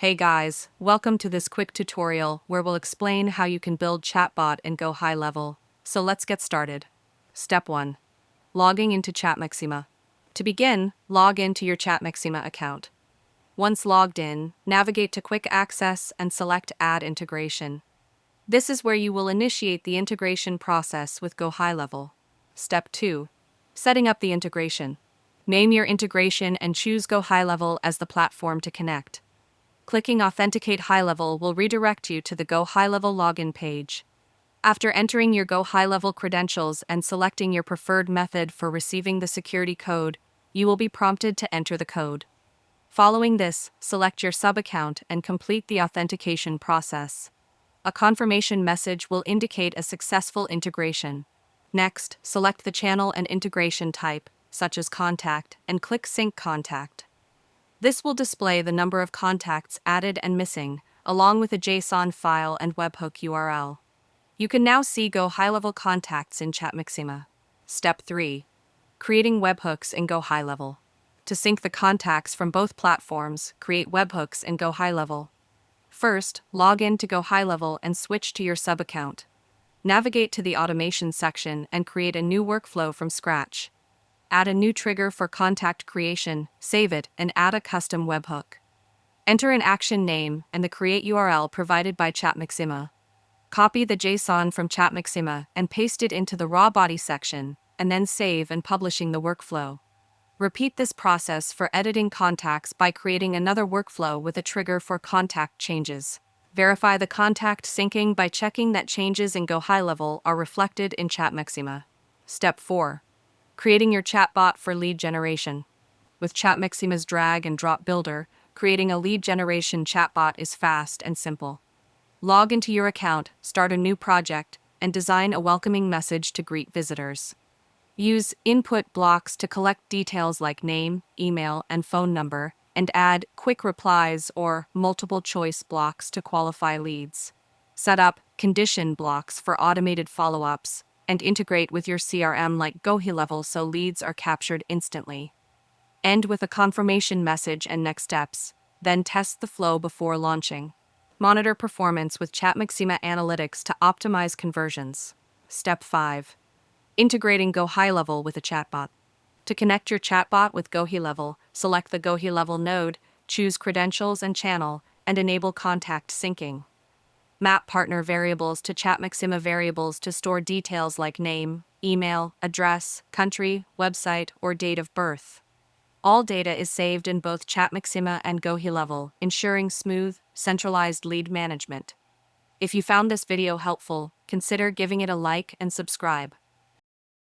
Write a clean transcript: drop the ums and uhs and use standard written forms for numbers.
Hey guys, welcome to this quick tutorial where we'll explain how you can build Chatbot and go high level. So let's get started. Step 1. Logging into ChatMaxima. To begin, log into your ChatMaxima account. Once logged in, navigate to Quick Access and select Add Integration. This is where you will initiate the integration process with Go High Level. Step 2. Setting up the integration. Name your integration and choose Go High Level as the platform to connect. Clicking Authenticate High Level will redirect you to the Go High Level login page. After entering your Go High Level credentials and selecting your preferred method for receiving the security code, you will be prompted to enter the code. Following this, select your sub-account and complete the authentication process. A confirmation message will indicate a successful integration. Next, select the channel and integration type, such as contact, and click Sync Contact. This will display the number of contacts added and missing, along with a JSON file and webhook URL. You can now see Go High Level contacts in ChatMaxima. Step 3. Creating webhooks in Go High Level. To sync the contacts from both platforms, create webhooks in Go High Level. First, log in to Go High Level and switch to your sub-account. Navigate to the Automation section and create a new workflow from scratch. Add a new trigger for contact creation, save it, and add a custom webhook. Enter an action name and the create URL provided by ChatMaxima. Copy the JSON from ChatMaxima and paste it into the raw body section, and then save and publishing the workflow. Repeat this process for editing contacts by creating another workflow with a trigger for contact changes. Verify the contact syncing by checking that changes in Go High Level are reflected in ChatMaxima. Step 4. Creating your chatbot for lead generation. With ChatMaxima's drag and drop builder, creating a lead generation chatbot is fast and simple. Log into your account, start a new project, and design a welcoming message to greet visitors. Use input blocks to collect details like name, email, and phone number, and add quick replies or multiple choice blocks to qualify leads. Set up condition blocks for automated follow-ups, and integrate with your CRM like gohighlevel so leads are captured instantly. End with a confirmation message and next steps, then test the flow before launching. Monitor performance with ChatMaxima Analytics to optimize conversions. Step 5. Integrating Go High Level with a chatbot. To connect your chatbot with gohighlevel, select the gohighlevel node, choose Credentials and Channel, and enable contact syncing. Map partner variables to ChatMaxima variables to store details like name, email, address, country, website, or date of birth. All data is saved in both ChatMaxima and gohighlevel, ensuring smooth, centralized lead management. If you found this video helpful, consider giving it a like and subscribe.